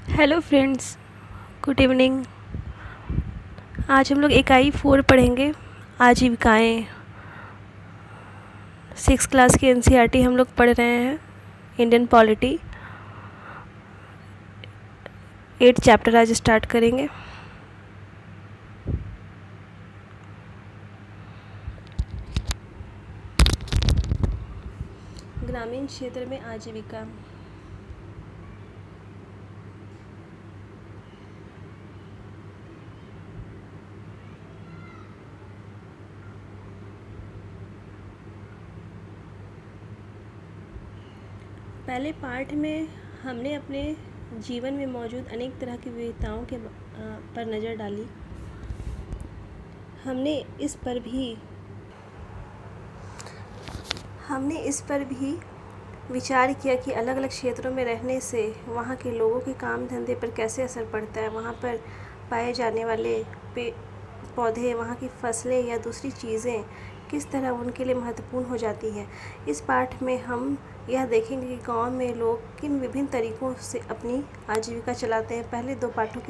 Hello friends, good evening. आज हम लोग इकाई 4 पढ़ेंगे, आजीविकाएँ। 6 क्लास की एनसीईआरटी हम लोग पढ़ रहे हैं, इंडियन पॉलिटी। 8 चैप्टर आज स्टार्ट करेंगे। ग्रामीण क्षेत्र में आजीविका। पहले पार्ट में हमने अपने जीवन में मौजूद अनेक तरह की विविधताओं के पर नज़र डाली। हमने इस पर भी विचार किया कि अलग अलग क्षेत्रों में रहने से वहाँ के लोगों के काम धंधे पर कैसे असर पड़ता है, वहाँ पर पाए जाने वाले पौधे, वहाँ की फसलें या दूसरी चीज़ें किस तरह उनके लिए महत्वपूर्ण हो जाती हैं। इस पाठ में हम यह देखेंगे कि गांव में लोग किन विभिन्न तरीक़ों से अपनी आजीविका चलाते हैं। पहले दो पाठों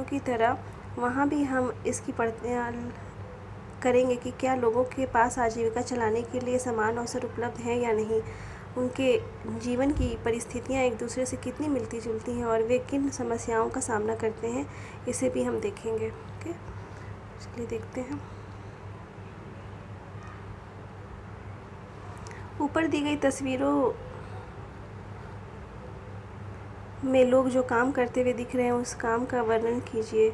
की तरह वहाँ भी हम इसकी पड़ताल करेंगे कि क्या लोगों के पास आजीविका चलाने के लिए समान अवसर उपलब्ध हैं या नहीं, उनके जीवन की परिस्थितियाँ एक दूसरे से कितनी मिलती जुलती हैं और वे किन समस्याओं का सामना करते हैं, इसे भी हम देखेंगे। ओके, चलिए देखते हैं। ऊपर दी गई तस्वीरों में लोग जो काम करते हुए दिख रहे हैं उस काम का वर्णन कीजिए।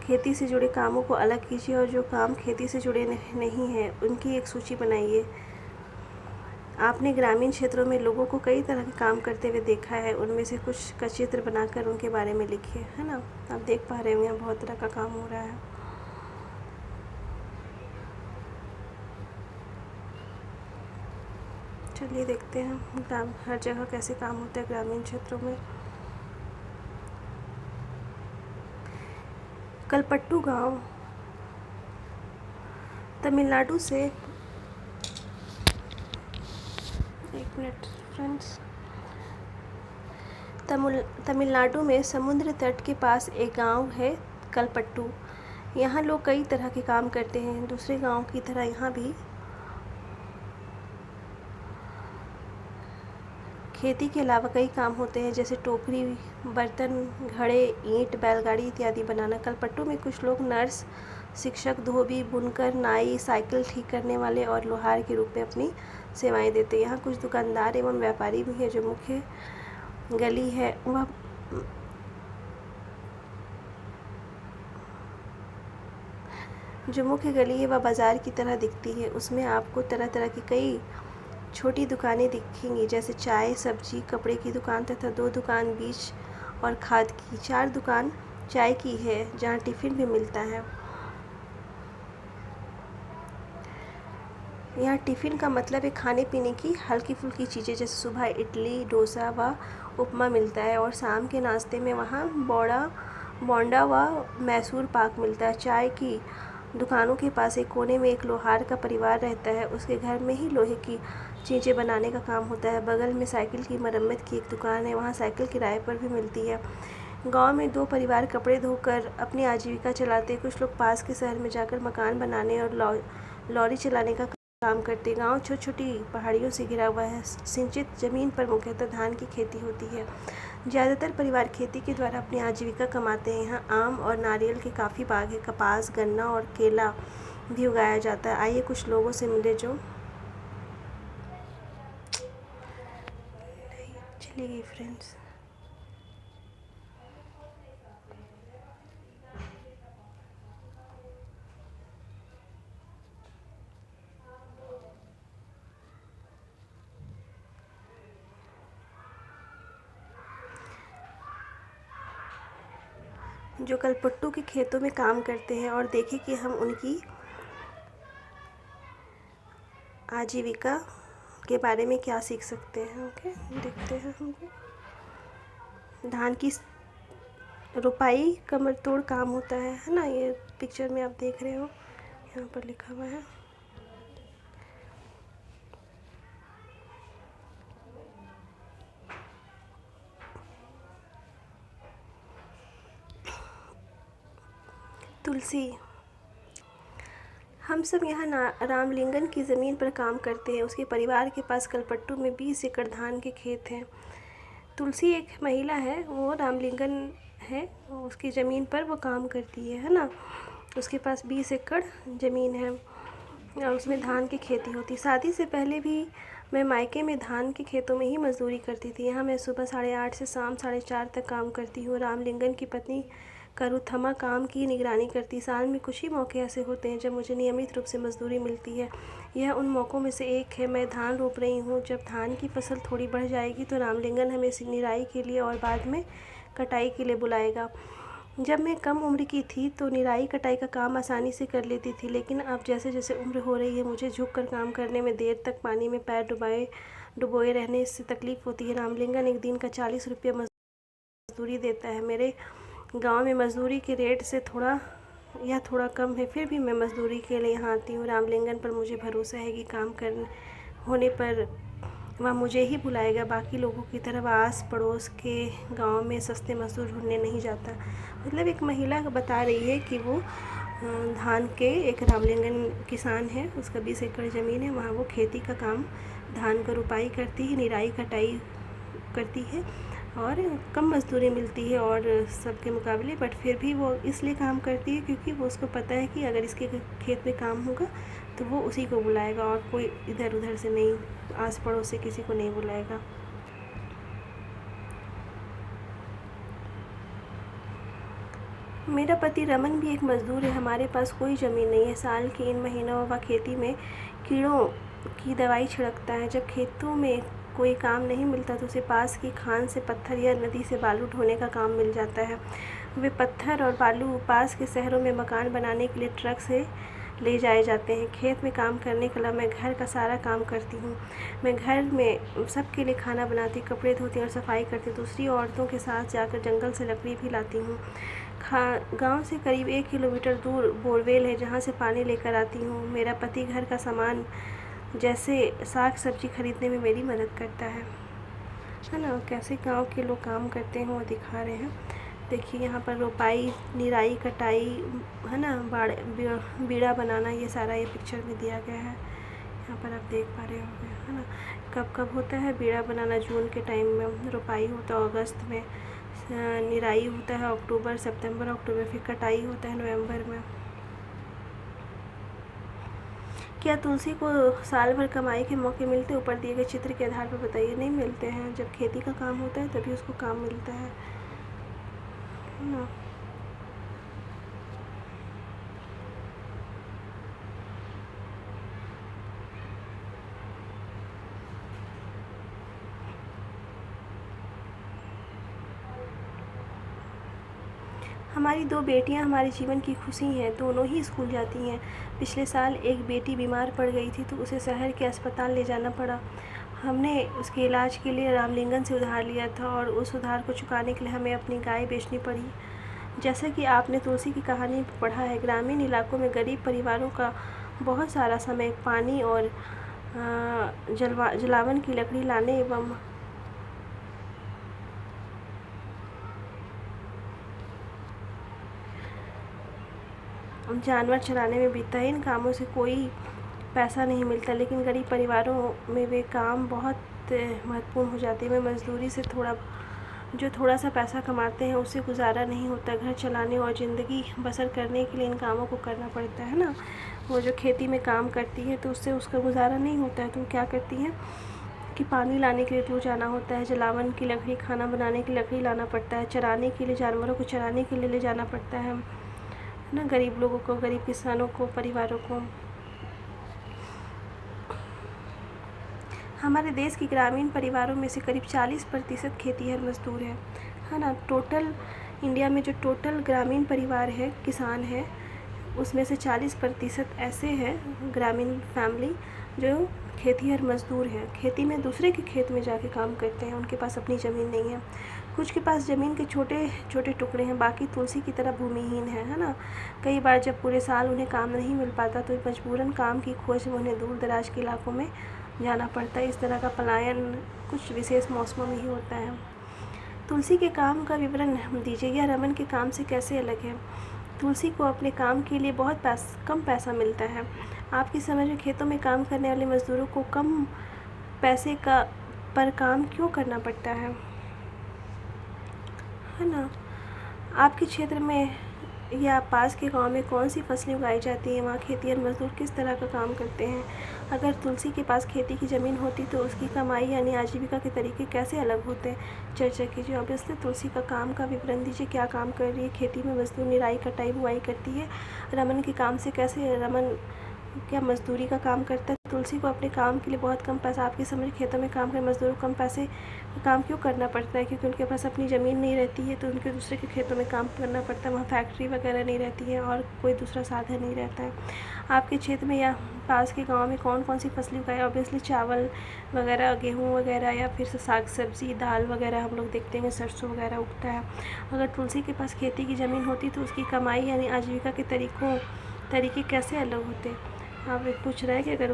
खेती से जुड़े कामों को अलग कीजिए और जो काम खेती से जुड़े नहीं हैं उनकी एक सूची बनाइए। आपने ग्रामीण क्षेत्रों में लोगों को कई तरह के काम करते हुए देखा है, उनमें से कुछ का चित्र बनाकर उनके बारे में लिखिए, है ना। आप देख पा रहे होंगे यहाँ बहुत तरह का काम हो रहा है। चलिए देखते हैं हर जगह कैसे काम होता है ग्रामीण क्षेत्रों में। कलपट्टू गांव तमिलनाडु से, एक मिनट फ्रेंड्स, तमिलनाडु में समुद्र तट के पास एक गांव है कलपट्टू। यहाँ लोग कई तरह के काम करते हैं। दूसरे गांव की तरह यहाँ भी खेती के अलावा कई काम होते हैं, जैसे टोकरी, बर्तन, घड़े, ईंट, बैलगाड़ी इत्यादि बनाना। कलपट्टू में कुछ लोग नर्स, शिक्षक, धोबी, बुनकर, नाई, साइकिल ठीक करने वाले और लोहार के रूप में अपनी सेवाएं देते हैं। यहाँ कुछ दुकानदार एवं व्यापारी भी हैं। जो मुख्य गली है वह बाज़ार की तरह दिखती है। उसमें आपको तरह तरह की कई छोटी दुकानें दिखेंगी, जैसे चाय, सब्जी, कपड़े की दुकान तथा 2 दुकान बीज और खाद की। 4 दुकान चाय की है, जहाँ टिफ़िन भी मिलता है। यहाँ टिफ़िन का मतलब है खाने पीने की हल्की फुल्की चीज़ें, जैसे सुबह इडली, डोसा व उपमा मिलता है और शाम के नाश्ते में वहाँ बोंडा व मैसूर पाक मिलता है। चाय की दुकानों के पास एक कोने में एक लोहार का परिवार रहता है। उसके घर में ही लोहे की चीज़ें बनाने का काम होता है। बगल में साइकिल की मरम्मत की एक दुकान है, वहाँ साइकिल किराए पर भी मिलती है। गांव में 2 परिवार कपड़े धोकर अपनी आजीविका चलाते हैं। कुछ लोग पास के शहर में जाकर मकान बनाने और लॉरी चलाने का काम करते। गांव छोटी छोटी पहाड़ियों से घिरा हुआ है। सिंचित जमीन पर मुख्यतः धान की खेती होती है। ज़्यादातर परिवार खेती के द्वारा अपनी आजीविका कमाते हैं। यहाँ आम और नारियल के काफ़ी बाग है। कपास, गन्ना और केला भी उगाया जाता है। आइए कुछ लोगों से मिले जो चली गई फ्रेंड्स। जो कलपट्टू के खेतों में काम करते हैं और देखें कि हम उनकी आजीविका के बारे में क्या सीख सकते हैं। ओके, देखते हैं हम। धान की रोपाई कमर तोड़ काम होता है ना। ये पिक्चर में आप देख रहे हो, यहाँ पर लिखा हुआ है। तुलसी। हम सब यहाँ रामलिंगन की ज़मीन पर काम करते हैं। उसके परिवार के पास कलपट्टू में 20 एकड़ धान के खेत हैं। तुलसी एक महिला है, वो रामलिंगन है, उसकी ज़मीन पर वो काम करती है ना। उसके पास 20 एकड़ ज़मीन है और उसमें धान की खेती होती। शादी से पहले भी मैं मायके में धान के खेतों में ही मज़दूरी करती थी। यहाँ मैं सुबह 8:30 से शाम 4:30 तक काम करती हूँ। रामलिंगन की पत्नी करुथमा काम की निगरानी करती। साल में कुछ ही मौके ऐसे होते हैं जब मुझे नियमित रूप से मज़दूरी मिलती है। यह उन मौक़ों में से एक है। मैं धान रोप रही हूँ। जब धान की फसल थोड़ी बढ़ जाएगी तो रामलिंगन हमें निराई के लिए और बाद में कटाई के लिए बुलाएगा। जब मैं कम उम्र की थी तो निराई कटाई का काम आसानी से कर लेती थी, लेकिन अब जैसे जैसे उम्र हो रही है मुझे झुक कर काम करने में, देर तक पानी में पैर डुबोए रहने से तकलीफ़ होती है। रामलिंगन एक दिन का 40 रुपये मज़दूरी देता है। मेरे गांव में मज़दूरी के रेट से थोड़ा कम है, फिर भी मैं मज़दूरी के लिए यहाँ आती हूँ। रामलिंगन पर मुझे भरोसा है कि काम करने होने पर वह मुझे ही बुलाएगा। बाकी लोगों की तरह आस पड़ोस के गांव में सस्ते मज़दूर ढूंढने नहीं जाता। मतलब एक महिला बता रही है कि वो धान के एक रामलिंगन किसान है, उसका 20 एकड़ ज़मीन है। वहाँ वो खेती का काम, धान का रुपाई करती है, निराई कटाई करती है और कम मज़दूरी मिलती है और सबके मुकाबले, बट फिर भी वो इसलिए काम करती है क्योंकि वो उसको पता है कि अगर इसके खेत में काम होगा तो वो उसी को बुलाएगा और कोई इधर उधर से नहीं, आस पड़ोस से किसी को नहीं बुलाएगा। मेरा पति रमन भी एक मज़दूर है। हमारे पास कोई ज़मीन नहीं है। साल के इन महीनों वह खेती में कीड़ों की दवाई छिड़कता है। जब खेतों में कोई काम नहीं मिलता तो उसे पास की खान से पत्थर या नदी से बालू ढोने का काम मिल जाता है। वे पत्थर और बालू पास के शहरों में मकान बनाने के लिए ट्रक से ले जाए जाते हैं। खेत में काम करने के अलावा मैं घर का सारा काम करती हूँ। मैं घर में सबके लिए खाना बनाती, कपड़े धोती और सफाई करती। दूसरी औरतों के साथ जाकर जंगल से लकड़ी भी लाती हूँ। गांव से करीब 1 किलोमीटर दूर बोरवेल है जहाँ से पानी लेकर आती हूँ। मेरा पति घर का सामान जैसे साग सब्जी खरीदने में मेरी मदद करता है ना। कैसे गांव के लोग काम करते हैं वो दिखा रहे हैं। देखिए यहाँ पर रोपाई, निराई, कटाई है ना, बीड़ा बनाना, ये सारा ये पिक्चर में दिया गया है। यहाँ पर आप देख पा रहे होंगे है ना। कब कब होता है बीड़ा बनाना? जून के टाइम में। रोपाई होता है अगस्त में, निराई होता है अक्टूबर, सितंबर अक्टूबर, फिर कटाई होता है नवंबर में। क्या तुलसी को साल भर कमाई के मौके मिलते? ऊपर दिए गए चित्र के आधार पर बताइए। नहीं मिलते हैं। जब खेती का काम होता है तभी उसको काम मिलता है ना। हमारी 2 बेटियां हमारे जीवन की खुशी हैं। दोनों ही स्कूल जाती हैं। पिछले साल एक बेटी बीमार पड़ गई थी तो उसे शहर के अस्पताल ले जाना पड़ा। हमने उसके इलाज के लिए रामलिंगन से उधार लिया था और उस उधार को चुकाने के लिए हमें अपनी गाय बेचनी पड़ी। जैसा कि आपने तुलसी की कहानी पढ़ा है, ग्रामीण इलाकों में गरीब परिवारों का बहुत सारा समय पानी और जलावन की लकड़ी लाने एवं जानवर चराने में बीतता है। इन कामों से कोई पैसा नहीं मिलता, लेकिन गरीब परिवारों में वे काम बहुत महत्वपूर्ण हो जाते हैं। वे मज़दूरी से थोड़ा सा पैसा कमाते हैं, उससे गुजारा नहीं होता। घर चलाने और ज़िंदगी बसर करने के लिए इन कामों को करना पड़ता है ना। वो जो खेती में काम करती है तो उससे उसका गुजारा नहीं होता है तो क्या करती हैं कि पानी लाने के लिए दूर जाना होता है, जलावन की लकड़ी, खाना बनाने की लकड़ी लाना पड़ता है, चराने के लिए, जानवरों को चराने के लिए ले जाना पड़ता है ना। गरीब लोगों को, गरीब किसानों को, परिवारों को। हमारे देश के ग्रामीण परिवारों में से करीब 40% खेतीहर मजदूर हैं, है ना। टोटल इंडिया में जो टोटल ग्रामीण परिवार है, किसान है, उसमें से 40% ऐसे हैं ग्रामीण फैमिली जो खेतीहर मजदूर हैं। खेती में दूसरे के खेत में जाके काम करते हैं, उनके पास अपनी ज़मीन नहीं है। कुछ के पास ज़मीन के छोटे छोटे टुकड़े हैं, बाकी तुलसी की तरह भूमिहीन है ना। कई बार जब पूरे साल उन्हें काम नहीं मिल पाता तो मजबूरन काम की खोज में उन्हें दूर दराज के इलाकों में जाना पड़ता है। इस तरह का पलायन कुछ विशेष मौसमों में ही होता है। तुलसी के काम का विवरण दीजिए, यह रमन के काम से कैसे अलग है? तुलसी को अपने काम के लिए बहुत कम पैसा मिलता है। आपकी समझ में खेतों में काम करने वाले मज़दूरों को कम पैसे का पर काम क्यों करना पड़ता है ना? आपके क्षेत्र में या पास के गांव में कौन सी फसलें उगाई जाती हैं? वहाँ खेतिहर मजदूर किस तरह का काम करते हैं? अगर तुलसी के पास खेती की ज़मीन होती तो उसकी कमाई यानी आजीविका के तरीके कैसे अलग होते? चर्चा कीजिए। ऑब्वियसली तुलसी का काम का विवरण दीजिए। क्या काम कर रही है? खेती में मजदूर निराई कटाई बुआई करती है। रमन के काम से कैसे रमन क्या मजदूरी का काम करता है? तुलसी को अपने काम के लिए बहुत कम पैसा, आपकी समझ खेतों में काम कर मजदूरों को कम पैसे का काम क्यों करना पड़ता है? क्योंकि उनके पास अपनी ज़मीन नहीं रहती है तो उनके दूसरे के खेतों में काम करना पड़ता है। वहाँ फैक्ट्री वगैरह नहीं रहती है और कोई दूसरा साधन नहीं रहता है। आपके क्षेत्र में या पास के गाँव में कौन कौन सी फसलें उगाई? ऑब्वियसली चावल वगैरह, गेहूँ वगैरह या फिर साग सब्ज़ी दाल वगैरह हम लोग देखते हैं, सरसों वगैरह उगता है। अगर तुलसी के पास खेती की ज़मीन होती तो उसकी कमाई यानी आजीविका के तरीके कैसे अलग होते? आप एक पूछ रहा है कि अगर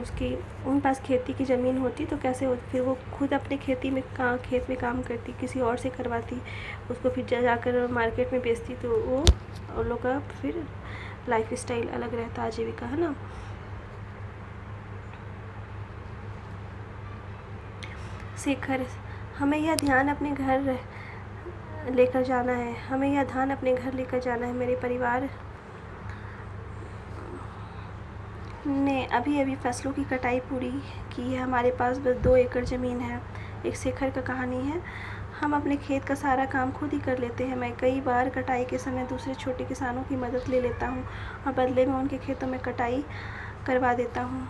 उन पास खेती की ज़मीन होती तो कैसे होती? फिर वो खुद अपने खेत में काम करती, किसी और से करवाती, उसको फिर जाकर मार्केट में बेचती, तो वो उन लोग का फिर लाइफ स्टाइल अलग रहता, आजीविका, है ना। शेखर, हमें यह ध्यान अपने घर लेकर जाना है। मेरे परिवार ने अभी अभी फसलों की कटाई पूरी की है। हमारे पास बस 2 एकड़ ज़मीन है। एक शेखर का कहानी है। हम अपने खेत का सारा काम खुद ही कर लेते हैं। मैं कई बार कटाई के समय दूसरे छोटे किसानों की मदद ले लेता हूँ और बदले में उनके खेतों में कटाई करवा देता हूँ।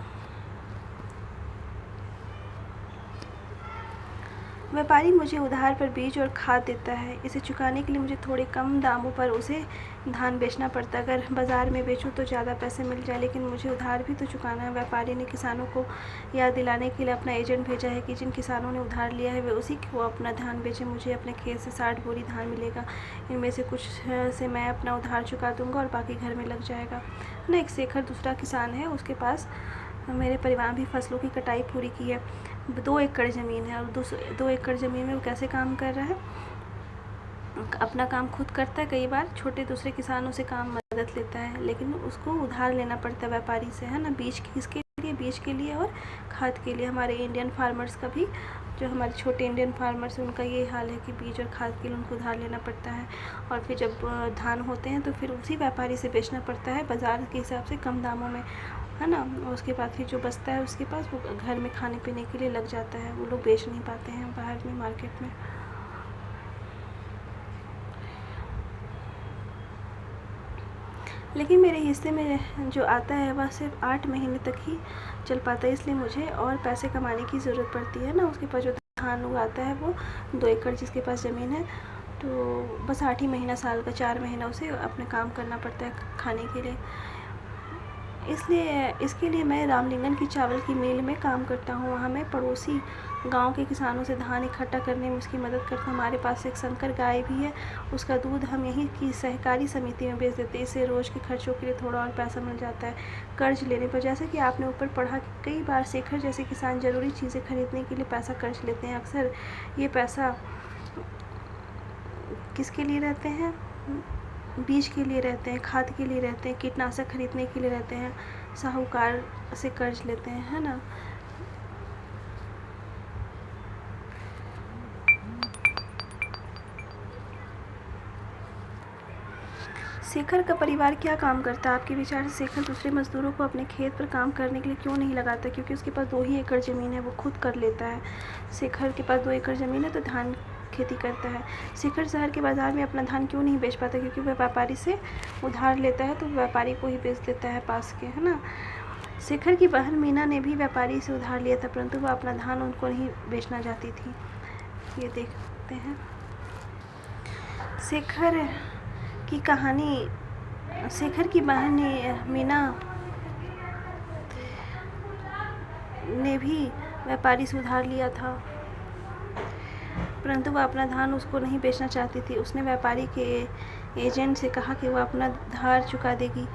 व्यापारी मुझे उधार पर बीज और खाद देता है। इसे चुकाने के लिए मुझे थोड़े कम दामों पर उसे धान बेचना पड़ता है। अगर बाज़ार में बेचूं तो ज़्यादा पैसे मिल जाए, लेकिन मुझे उधार भी तो चुकाना है। व्यापारी ने किसानों को याद दिलाने के लिए अपना एजेंट भेजा है कि जिन किसानों ने उधार लिया है वे उसी को अपना धान बेचें। मुझे अपने खेत से 60 बोरी धान मिलेगा। इनमें से कुछ से मैं अपना उधार चुका दूँगा और बाकी घर में लग जाएगा ना। एक शेखर दूसरा किसान है, उसके पास मेरे परिवार भी फसलों की कटाई पूरी की है। 2 एकड़ ज़मीन है और 2 एकड़ ज़मीन में वो कैसे काम कर रहा है? अपना काम खुद करता है। कई बार छोटे दूसरे किसानों से काम मदद लेता है, लेकिन उसको उधार लेना पड़ता है व्यापारी से, है ना। बीज किसके लिए? बीज के लिए और खाद के लिए। हमारे इंडियन फार्मर्स का भी, जो हमारे छोटे इंडियन फार्मर्स हैं, उनका ये हाल है कि बीज और खाद के लिए उनको उधार लेना पड़ता है। और फिर जब धान होते हैं तो फिर उसी व्यापारी से बेचना पड़ता है बाज़ार के हिसाब से कम दामों में, है ना। और उसके बाद फिर जो बचता है उसके पास वो घर में खाने पीने के लिए लग जाता है। वो लोग बेच नहीं पाते हैं बाहर में, मार्केट में। लेकिन मेरे हिस्से में जो आता है वह सिर्फ 8 महीने तक ही चल पाता है, इसलिए मुझे और पैसे कमाने की ज़रूरत पड़ती है ना। उसके पास जो धान उगाता है वो 2 एकड़ जिसके पास ज़मीन है, तो बस 8 ही महीना साल का 4 महीना उसे अपने काम करना पड़ता है खाने के लिए। इसलिए इसके लिए मैं रामलिंगन की चावल की मिल में काम करता हूँ। वहाँ मैं पड़ोसी गांव के किसानों से धान इकट्ठा करने में उसकी मदद करता हूँ। हमारे पास एक संकर गाय भी है, उसका दूध हम यहीं की सहकारी समिति में बेच देते हैं। इससे रोज़ के खर्चों के लिए थोड़ा और पैसा मिल जाता है। कर्ज लेने पर, जैसे कि आपने ऊपर पढ़ा, कई बार शेखर जैसे किसान ज़रूरी चीज़ें खरीदने के लिए पैसा कर्ज लेते हैं। अक्सर ये पैसा किसके लिए रहते हैं? बीज के लिए रहते हैं, खाद के लिए रहते हैं, कीटनाशक खरीदने के लिए रहते हैं, साहूकार से कर्ज लेते हैं, है ना। शेखर का परिवार क्या काम करता है? आपके विचार से शेखर दूसरे मजदूरों को अपने खेत पर काम करने के लिए क्यों नहीं लगाता? क्योंकि उसके पास 2 ही एकड़ ज़मीन है, वो खुद कर लेता है। शेखर के पास 2 एकड़ ज़मीन है तो धान खेती करता है। शेखर शहर के बाज़ार में अपना धान क्यों नहीं बेच पाता? क्योंकि वह व्यापारी से उधार लेता है, तो व्यापारी को ही बेच देता है पास के, है ना। शेखर की बहन मीना ने भी व्यापारी से उधार लिया था, परंतु वह अपना धान उनको नहीं बेचना चाहती थी। ये देखते हैं शेखर की कहानी। शेखर की बहन मीना ने भी व्यापारी से उधार लिया था, परंतु वह अपना धान उसको नहीं बेचना चाहती थी। उसने व्यापारी के एजेंट से कहा कि वह अपना धार चुका देगी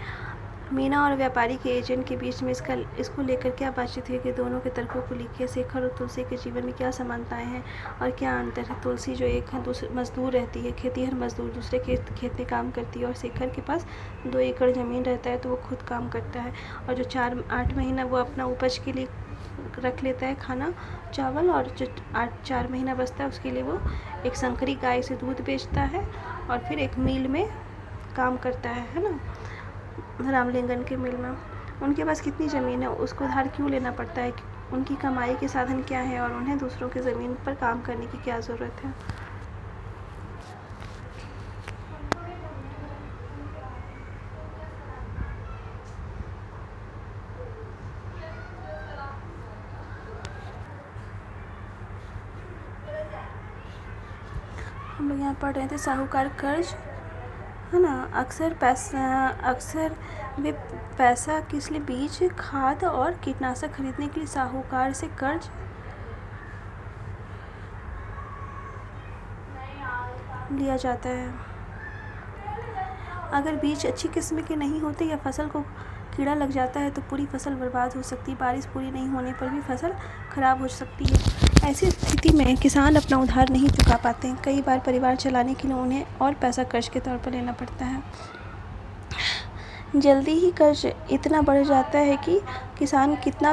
मीना और व्यापारी के एजेंट के बीच में इसको लेकर क्या बातचीत हुई कि दोनों के तर्कों को लिखिए। शेखर और तुलसी के जीवन में क्या समानताएं हैं और क्या अंतर है। तुलसी जो एक मजदूर रहती है, खेतीहर मजदूर, दूसरे खेत में काम करती है, और शेखर के पास 2 एकड़ ज़मीन रहता है तो वो खुद काम करता है। और जो 4-8 महीना वो अपना उपज के लिए रख लेता है, खाना चावल, और जो 4 महीना बचता है उसके लिए वो एक संकरी गाय से दूध बेचता है और फिर एक मिल में काम करता है ना, रामलिंगन के मिल में। उनके पास कितनी ज़मीन है, उसको उधार क्यों लेना पड़ता है, उनकी कमाई के साधन क्या है और उन्हें दूसरों की ज़मीन पर काम करने की क्या ज़रूरत है। हम लोग यहाँ पढ़ रहे थे साहूकार कर्ज, है ना। अक्सर वे पैसा किस लिए, बीज, खाद और कीटनाशक खरीदने के लिए साहूकार से कर्ज लिया जाता है। अगर बीज अच्छी किस्म के नहीं होते या फसल को कीड़ा लग जाता है तो पूरी फसल बर्बाद हो सकती है। बारिश पूरी नहीं होने पर भी फसल खराब हो सकती है। ऐसी स्थिति में किसान अपना उधार नहीं चुका पाते हैं। कई बार परिवार चलाने के लिए उन्हें और पैसा कर्ज के तौर पर लेना पड़ता है। जल्दी ही कर्ज इतना बढ़ जाता है कि किसान कितना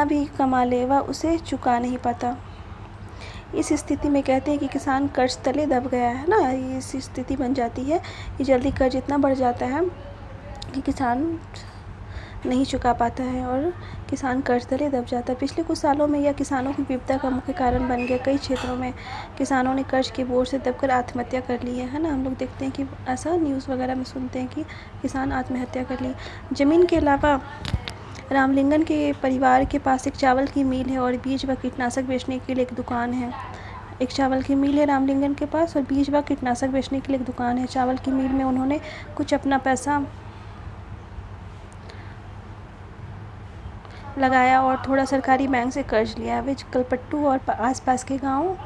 भी कमा ले वह उसे चुका नहीं पाता। इस स्थिति में कहते हैं कि किसान कर्ज तले दब गया है ना। इस स्थिति बन जाती है कि जल्दी कर्ज इतना बढ़ जाता है कि किसान नहीं चुका पाता है और किसान कर्ज तले दब जाता है। पिछले कुछ सालों में यह किसानों की विपदा का मुख्य कारण बन गया। कई क्षेत्रों में किसानों ने कर्ज के बोझ से दबकर आत्महत्या कर ली है ना। हम लोग देखते हैं कि ऐसा न्यूज़ वगैरह में सुनते हैं कि किसान आत्महत्या कर ली। ज़मीन के अलावा रामलिंगन के परिवार के पास एक चावल की मिल है और बीज व कीटनाशक बेचने के लिए एक दुकान है। एक चावल की मिल है रामलिंगन के पास और बीज व कीटनाशक बेचने के लिए एक दुकान है। चावल की मिल में उन्होंने कुछ अपना पैसा लगाया और थोड़ा सरकारी बैंक से कर्ज लिया। वे कलपट्टू और आसपास के गांव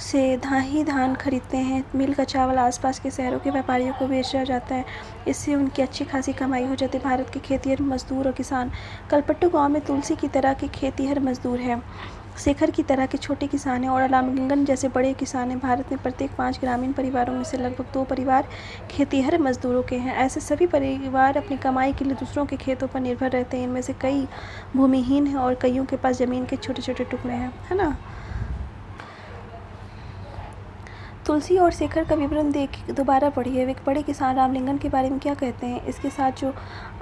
से धान खरीदते हैं। मिल का चावल आसपास के शहरों के व्यापारियों को बेचा जाता है। इससे उनकी अच्छी खासी कमाई हो जाती है। भारत के खेतीहर मजदूर और किसान। कलपट्टू गांव में तुलसी की तरह के खेतीहर मजदूर हैं, शेखर की तरह के छोटे किसान हैं और रामलिंगन जैसे बड़े किसान हैं। भारत में प्रत्येक 5 ग्रामीण परिवारों में से लगभग 2 परिवार खेतीहर मजदूरों के हैं। ऐसे सभी परिवार अपनी कमाई के लिए दूसरों के खेतों पर निर्भर रहते हैं। इनमें से कई भूमिहीन हैं और कईयों के पास ज़मीन के छोटे छोटे टुकड़े हैं, है ना। तुलसी और शेखर का विवरण दोबारा पढ़िए। वे बड़े किसान रामलिंगन के बारे में क्या कहते हैं। इसके साथ जो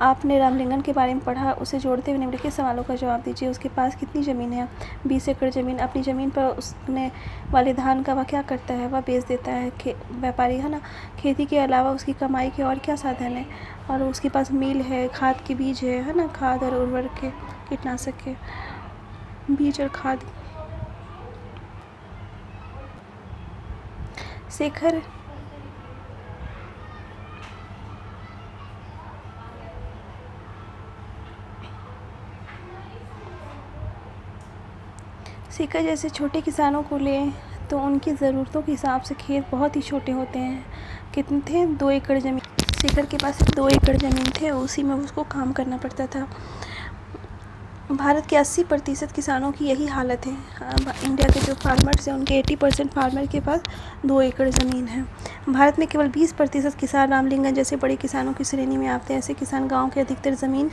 आपने रामलिंगन के बारे में पढ़ा उसे जोड़ते हुए निम्नलिखित सवालों का जवाब दीजिए। उसके पास कितनी ज़मीन है? 20 एकड़ ज़मीन। अपनी ज़मीन पर उसने वाले धान का वह क्या करता है? वह बेच देता है। व्यापारी, है ना। खेती के अलावा उसकी कमाई के और क्या साधन है? और उसके पास मिल है, खाद के बीज है ना, खाद और उर्वरक के, कीटनाशक के बीज और खाद। शेखर जैसे छोटे किसानों को लें तो उनकी ज़रूरतों के हिसाब से खेत बहुत ही छोटे होते हैं। कितने थे? 2 एकड़ ज़मीन। शेखर के पास 2 एकड़ ज़मीन थे, उसी में उसको काम करना पड़ता था। भारत के 80% किसानों की यही हालत है। इंडिया के जो फार्मर्स हैं उनके 80% फार्मर के पास 2 एकड़ ज़मीन है। भारत में केवल 20% किसान रामलिंगन जैसे बड़े किसानों की श्रेणी में आते हैं। ऐसे किसान गांव के अधिकतर ज़मीन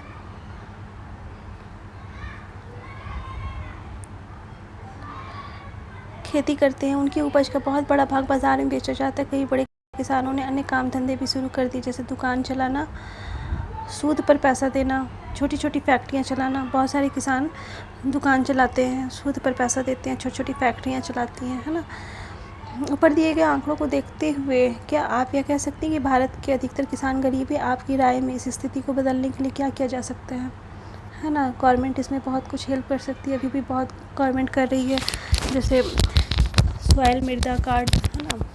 खेती करते हैं। उनकी उपज का बहुत बड़ा भाग बाज़ार में बेचा जाता है। कई बड़े किसानों ने अन्य काम धंधे भी शुरू कर दिए, जैसे दुकान चलाना, सूद पर पैसा देना, छोटी छोटी फैक्ट्रियाँ चलाना। बहुत सारे किसान दुकान चलाते हैं, सूद पर पैसा देते हैं, छोटी छोटी फैक्ट्रियाँ चलाती हैं, है ना। ऊपर दिए गए आंकड़ों को देखते हुए क्या आप यह कह सकते हैं कि भारत के अधिकतर किसान गरीब है? आपकी राय में इस स्थिति को बदलने के लिए क्या किया जा सकता है ना। गवर्नमेंट इसमें बहुत कुछ हेल्प कर सकती है। अभी भी बहुत गवर्नमेंट कर रही है, जैसे सॉइल मृदा कार्ड, है ना,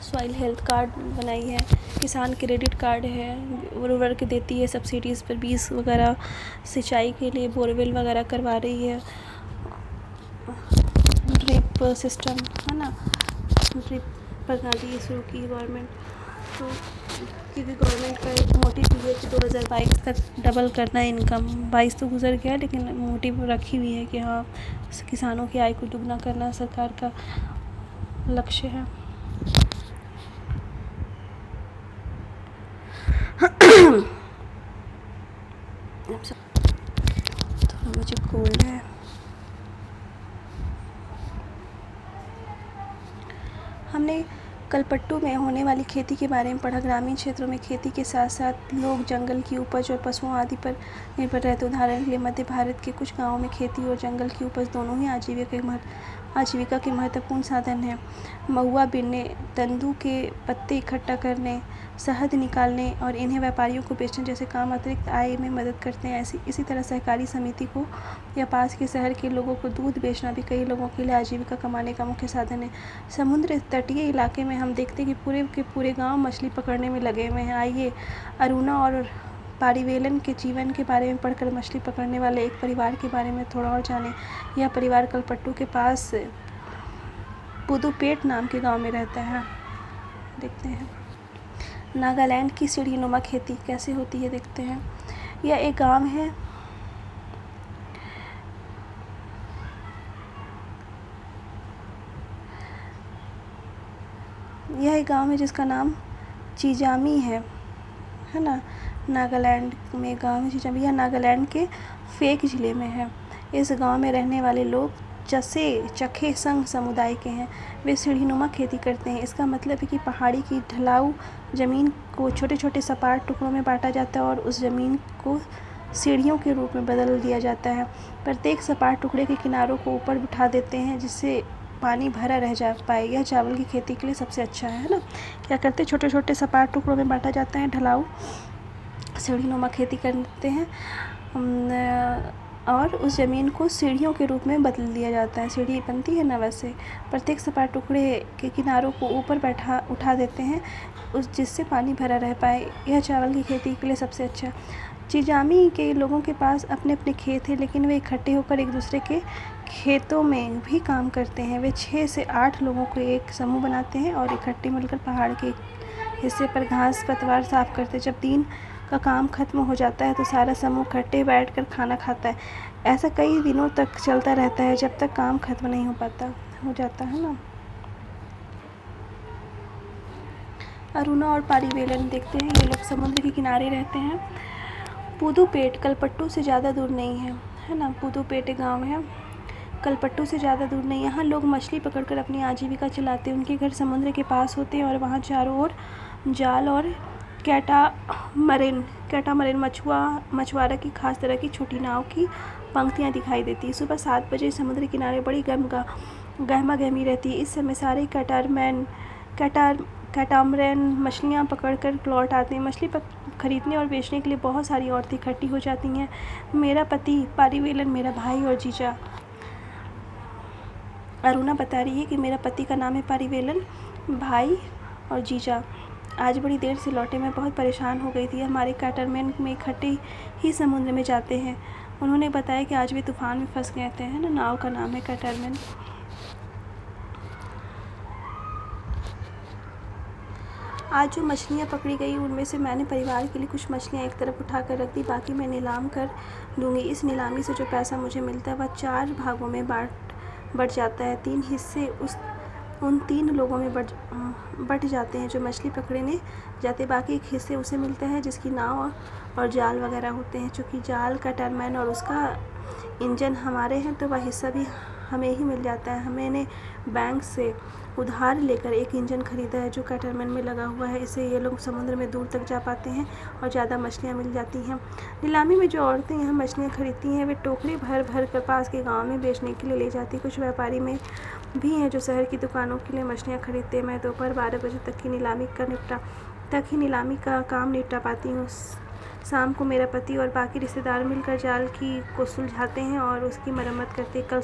सॉइल हेल्थ कार्ड बनाई है, किसान क्रेडिट कार्ड है, उर्वरक देती है सब्सिडीज़ पर, बीज वगैरह, सिंचाई के लिए बोरवेल वगैरह करवा रही है, ड्रिप सिस्टम, है ना, ड्रिप प्रणाली शुरू की गवर्नमेंट। तो क्योंकि गवर्नमेंट का एक मोटिव है कि 2022 तक डबल करना है इनकम। 22 तो गुजर गया, लेकिन मोटिव रखी हुई है कि हाँ किसानों की आय को दुगना करना सरकार का लक्ष्य है। थोड़ा मुझे कोल्ड है। हमने कलपट्टू में होने वाली खेती के बारे में पढ़ा। ग्रामीण क्षेत्रों में खेती के साथ साथ लोग जंगल की उपज और पशुओं आदि पर निर्भर रहते। उदाहरण के लिए मध्य भारत के कुछ गांवों में खेती और जंगल की उपज दोनों ही आजीविका के महत्वपूर्ण साधन हैं। महुआ बीनने, तेंदू के पत्ते इकट्ठा करने, शहद निकालने और इन्हें व्यापारियों को बेचने जैसे काम अतिरिक्त आय में मदद करते हैं। इसी तरह सहकारी समिति को या पास के शहर के लोगों को दूध बेचना भी कई लोगों के लिए आजीविका कमाने का मुख्य साधन है। समुद्र तटीय इलाके में हम देखते हैं कि पूरे के पूरे गांव मछली पकड़ने में लगे हुए हैं। आइए अरुणा और पारिवेलन के जीवन के बारे में पढ़कर मछली पकड़ने वाले एक परिवार के बारे में थोड़ा और जानें। यह परिवार कलपट्टू के पास पुदुपेट नाम के गांव में रहता है। देखते हैं नागालैंड की सीढ़ीनुमा खेती कैसे होती है, देखते हैं। यह एक गांव है। यह एक गांव है जिसका नाम चिजामी है ना। नागालैंड में गांव है चिजामी। यह नागालैंड के फेक ज़िले में है। इस गांव में रहने वाले लोग चखे संघ समुदाय के हैं। वे सीढ़ीनुमा खेती करते हैं। इसका मतलब है कि पहाड़ी की ढलाऊ ज़मीन को छोटे छोटे सपाट टुकड़ों में बांटा जाता है और उस ज़मीन को सीढ़ियों के रूप में बदल दिया जाता है। प्रत्येक सपाट टुकड़े के किनारों को ऊपर उठा देते हैं जिससे पानी भरा रह जा पाए। यह चावल की खेती के लिए सबसे अच्छा है ना। क्या करते हैं, छोटे छोटे सपाट टुकड़ों में बांटा जाता है, ढलाऊ सीढ़ीनुमा खेती करते हैं और उस ज़मीन को सीढ़ियों के रूप में बदल दिया जाता है। सीढ़ी बनती है ना, वैसे प्रत्येक सपाट टुकड़े के किनारों को ऊपर उठा देते हैं जिससे पानी भरा रह पाए। यह चावल की खेती के लिए सबसे अच्छा। चिजामी के लोगों के पास अपने अपने खेत हैं, लेकिन वे इकट्ठे होकर एक दूसरे के खेतों में भी काम करते हैं। वे 6 से 8 लोगों को एक समूह बनाते हैं और इकट्ठे मिलकर पहाड़ के हिस्से पर घास पतवार साफ करते हैं। जब दिन का काम खत्म हो जाता है तो सारा समूह इकट्ठे बैठकर खाना खाता है। ऐसा कई दिनों तक चलता रहता है जब तक काम खत्म नहीं हो जाता है ना। अरुणा और पारिवेलन देखते हैं। ये लोग समुद्र के किनारे रहते हैं। पुदुपेट कलपट्टू से ज़्यादा दूर नहीं है ना। पुदुपेट गांव है, कलपट्टू से ज़्यादा दूर नहीं। यहाँ लोग मछली पकड़कर अपनी आजीविका चलाते हैं। उनके घर समुद्र के पास होते हैं और वहाँ चारों ओर जाल और कैटामरिन मछुआरा की खास तरह की छोटी नाव की पंक्तियाँ दिखाई देती है। सुबह 7 बजे समुद्र किनारे बड़ी गहमा गहमी रहती है। इस समय सारे कैटामरैन मछलियाँ पकड़कर लौट आते हैं। मछली खरीदने और बेचने के लिए बहुत सारी औरतें इकट्ठी हो जाती हैं। मेरा पति पारिवेलन, मेरा भाई और जीजा। अरुणा बता रही है कि मेरा पति का नाम है पारिवेलन, भाई और जीजा आज बड़ी देर से लौटे। मैं बहुत परेशान हो गई थी। हमारे कैटरमैन में इकट्ठे ही समुद्र में जाते हैं। उन्होंने बताया कि आज भी तूफान में फंस गए थे, है ना। नाव का नाम है कैटरमैन। आज जो मछलियाँ पकड़ी गई उनमें से मैंने परिवार के लिए कुछ मछलियाँ एक तरफ उठा कर रख दी, बाकी मैं नीलाम कर दूँगी। इस नीलामी से जो पैसा मुझे मिलता है वह 4 भागों में बढ़ जाता है। 3 हिस्से उन 3 लोगों में बट जाते हैं जो मछली पकड़ने जाते। बाकी एक हिस्से उसे मिलता है जिसकी नाव और जाल वगैरह होते हैं। चूँकि जाल कैटरमैन और उसका इंजन हमारे हैं तो वह हिस्सा भी हमें ही मिल जाता है। मैंने बैंक से उधार लेकर एक इंजन खरीदा है जो कैटरमैन में लगा हुआ है। इससे ये लोग समुद्र में दूर तक जा पाते हैं और ज़्यादा मछलियाँ मिल जाती हैं। नीलामी में जो औरतें यहाँ मछलियाँ खरीदती हैं वे टोकरी भर कर पास के गांव में बेचने के लिए ले जाती। कुछ व्यापारी में भी हैं जो शहर की दुकानों के लिए मछलियाँ खरीदते हैं। मैं दोपहर 12 बजे तक ही नीलामी का काम निपटा पाती हूँ। शाम को मेरा पति और बाकी रिश्तेदार मिलकर जाल को सुलझाते हैं और उसकी मरम्मत करते हैं। कल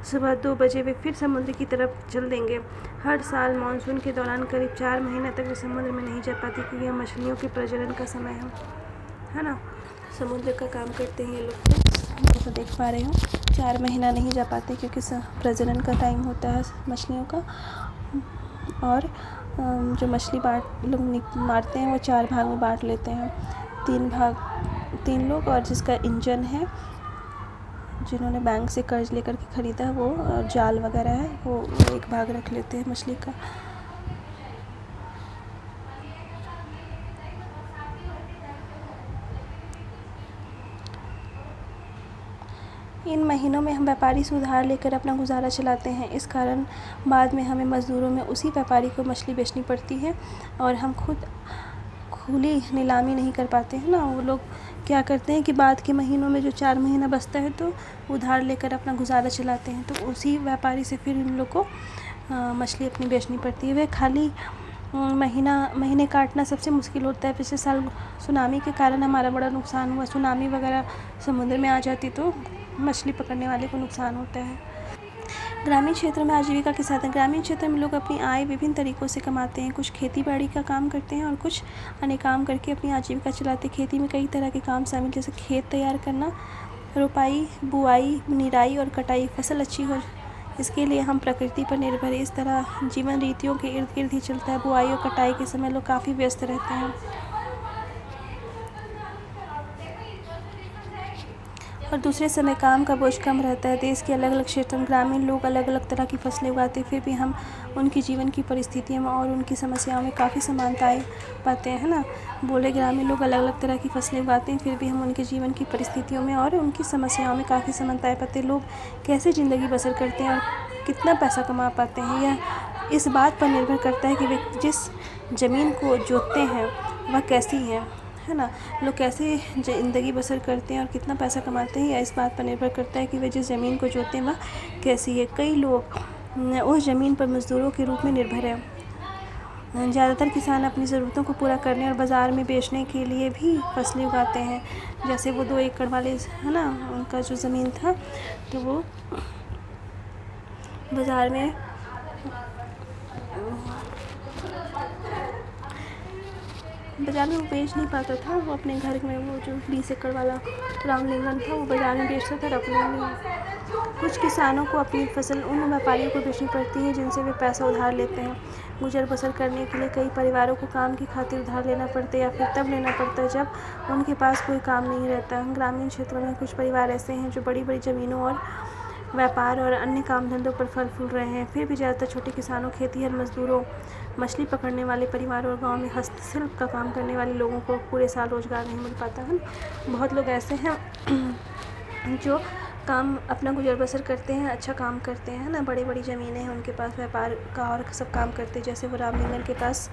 सुबह 2 बजे वे फिर समुद्र की तरफ चल देंगे। हर साल मानसून के दौरान करीब 4 महीने तक वे समुद्र में नहीं जा पाती क्योंकि यह मछलियों के प्रजनन का समय है ना। समुद्र का काम करते हैं ये लोग, तो देख पा रहे हो 4 महीना नहीं जा पाते क्योंकि प्रजनन का टाइम होता है मछलियों का। और जो मछली लोग मारते हैं वो 4 भाग में बांट लेते हैं। 3 लोग और जिसका इंजन है, जिन्होंने बैंक से कर्ज लेकर के ख़रीदा है वो, और जाल वगैरह है वो 1 भाग रख लेते हैं मछली का। इन महीनों में हम व्यापारी से उधार लेकर अपना गुजारा चलाते हैं। इस कारण बाद में हमें मज़दूरों में उसी व्यापारी को मछली बेचनी पड़ती है और हम खुद खुली नीलामी नहीं कर पाते हैं ना। वो लोग क्या करते हैं कि बाद के महीनों में जो 4 महीना बचता है तो उधार लेकर अपना गुजारा चलाते हैं, तो उसी व्यापारी से फिर इन लोग को मछली अपनी बेचनी पड़ती है। वह खाली महीने काटना सबसे मुश्किल होता है। पिछले साल सुनामी के कारण हमारा बड़ा नुकसान हुआ। सुनामी वगैरह समुद्र में आ जाती तो मछली पकड़ने वाले को नुकसान होता है। ग्रामीण क्षेत्र में आजीविका के साधन। ग्रामीण क्षेत्र में लोग अपनी आय विभिन्न तरीक़ों से कमाते हैं। कुछ खेती बाड़ी का काम करते हैं और कुछ अन्य काम करके अपनी आजीविका चलाते हैं। खेती में कई तरह के काम शामिल, जैसे खेत तैयार करना, रोपाई, बुआई, निराई और कटाई। फसल अच्छी हो इसके लिए हम प्रकृति पर निर्भर है। इस तरह जीवन रीतियों के इर्द गिर्द ही चलता है। बुआई और कटाई के समय लोग काफ़ी व्यस्त रहते हैं और दूसरे समय काम का बोझ कम रहता है। देश के अलग अलग क्षेत्रों में ग्रामीण लोग अलग अलग तरह की फसलें उगाते हैं, फिर भी हम उनकी जीवन की परिस्थितियों में और उनकी समस्याओं में काफ़ी समानताएं पाते हैं, है ना। बोले ग्रामीण लोग अलग अलग तरह की फसलें उगाते हैं, फिर भी हम उनके जीवन की परिस्थितियों में और उनकी समस्याओं में काफ़ी समानताएं पाते हैं। लोग कैसे ज़िंदगी बसर करते हैं और कितना पैसा कमा पाते हैं, यह इस बात पर निर्भर करता है कि वे जिस ज़मीन को जोतते हैं वह कैसी है ना। लोग कैसे ज़िंदगी बसर करते हैं और कितना पैसा कमाते हैं, या इस बात पर निर्भर करता है कि वे जिस ज़मीन को जोतते हैं वह कैसी है। कई लोग उस ज़मीन पर मज़दूरों के रूप में निर्भर है। ज़्यादातर किसान अपनी ज़रूरतों को पूरा करने और बाज़ार में बेचने के लिए भी फसलें उगाते हैं। जैसे वो 2 एकड़ वाले, है ना, उनका जो ज़मीन था तो वो बाज़ार में वो बेच नहीं पाता था। वो अपने घर में, वो जो 20 एकड़ वाला रामलिंगन था, वो बाज़ार में बेचता था रखने लिए। कुछ किसानों को अपनी फसल उन व्यापारियों को बेचनी पड़ती है जिनसे वे पैसा उधार लेते हैं। गुजर बसर करने के लिए कई परिवारों को काम की खातिर उधार लेना पड़ता है या फिर तब लेना पड़ता है जब उनके पास कोई काम नहीं रहता। ग्रामीण क्षेत्रों में कुछ परिवार ऐसे हैं जो बड़ी बड़ी ज़मीनों और व्यापार और अन्य काम धंधों पर फल फूल रहे हैं। फिर भी ज़्यादातर छोटे किसानों, खेतीहर मजदूरों, मछली पकड़ने वाले परिवारों और गांव में हस्तशिल्प का काम करने वाले लोगों को पूरे साल रोज़गार नहीं मिल पाता है। बहुत लोग ऐसे हैं जो काम अपना गुजर बसर करते हैं, अच्छा काम करते हैं ना। बड़ी बड़ी ज़मीनें हैं उनके पास, व्यापार का और सब काम करते हैं। जैसे वो रामलिंगन के पास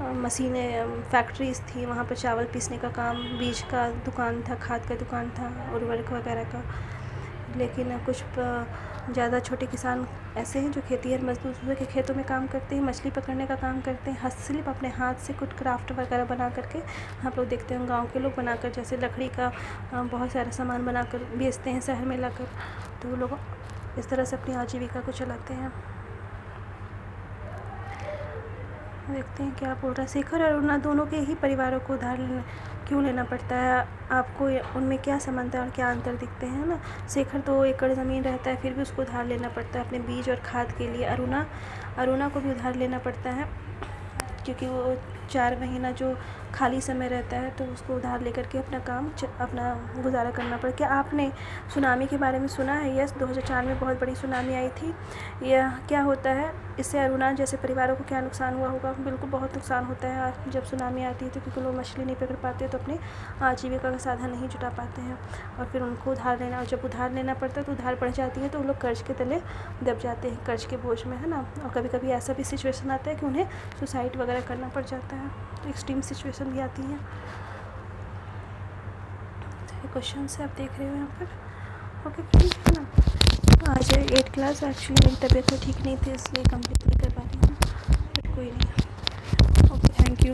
मशीनें, फैक्ट्रीज़ थी, वहाँ पर चावल पीसने का काम, बीज का दुकान था, खाद का दुकान था, उर्वरक वगैरह का। लेकिन कुछ ज़्यादा छोटे किसान ऐसे हैं जो खेतीहर मजदूर सुबह के खेतों में काम करते हैं, मछली पकड़ने का काम करते हैं, हस्तशिल्प अपने हाथ से कुछ क्राफ्ट वगैरह बना करके आप लोग देखते हैं गांव के लोग बनाकर, जैसे लकड़ी का बहुत सारा सामान बनाकर बेचते हैं शहर में लाकर। तो वो लोग इस तरह से अपनी आजीविका को चलाते हैं। देखते हैं क्या बोल रहा है। शेखर और अरुणा दोनों के ही परिवारों को उधार क्यों लेना पड़ता है, आपको उनमें क्या समानता और क्या अंतर दिखते हैं ना। शेखर 2 एकड़ ज़मीन रहता है, फिर भी उसको उधार लेना पड़ता है अपने बीज और खाद के लिए। अरुणा को भी उधार लेना पड़ता है क्योंकि वो 4 महीना जो खाली समय रहता है तो उसको उधार लेकर के अपना गुजारा करना पड़ा। क्या आपने सुनामी के बारे में सुना है? यस, 2004 में बहुत बड़ी सुनामी आई थी। यह क्या होता है, इससे अरुणा जैसे परिवारों को क्या नुकसान हुआ होगा? बिल्कुल बहुत नुकसान होता है जब सुनामी आती है, तो क्योंकि लोग मछली नहीं पकड़ पाते तो अपने आजीविका का साधन नहीं जुटा पाते हैं और फिर उनको उधार लेना, और जब उधार लेना पड़ता है तो उधार बढ़ जाती है तो वो लोग कर्ज के तले दब जाते हैं, कर्ज के बोझ में, है ना। और कभी कभी ऐसा भी सिचुएशन आता है कि उन्हें सुसाइड वगैरह करना पड़ जाता है, तो एक्सट्रीम सिचुएशन भी आती है। क्वेश्चन से आप देख रहे हो यहाँ पर। ओके फ्रेंड्स, है ना। आज 8 क्लास एक्चुअली मेरी तबीयत तो ठीक नहीं थी इसलिए कंप्लीट नहीं कर पा रही हूँ, बट कोई नहीं। Okay, thank you.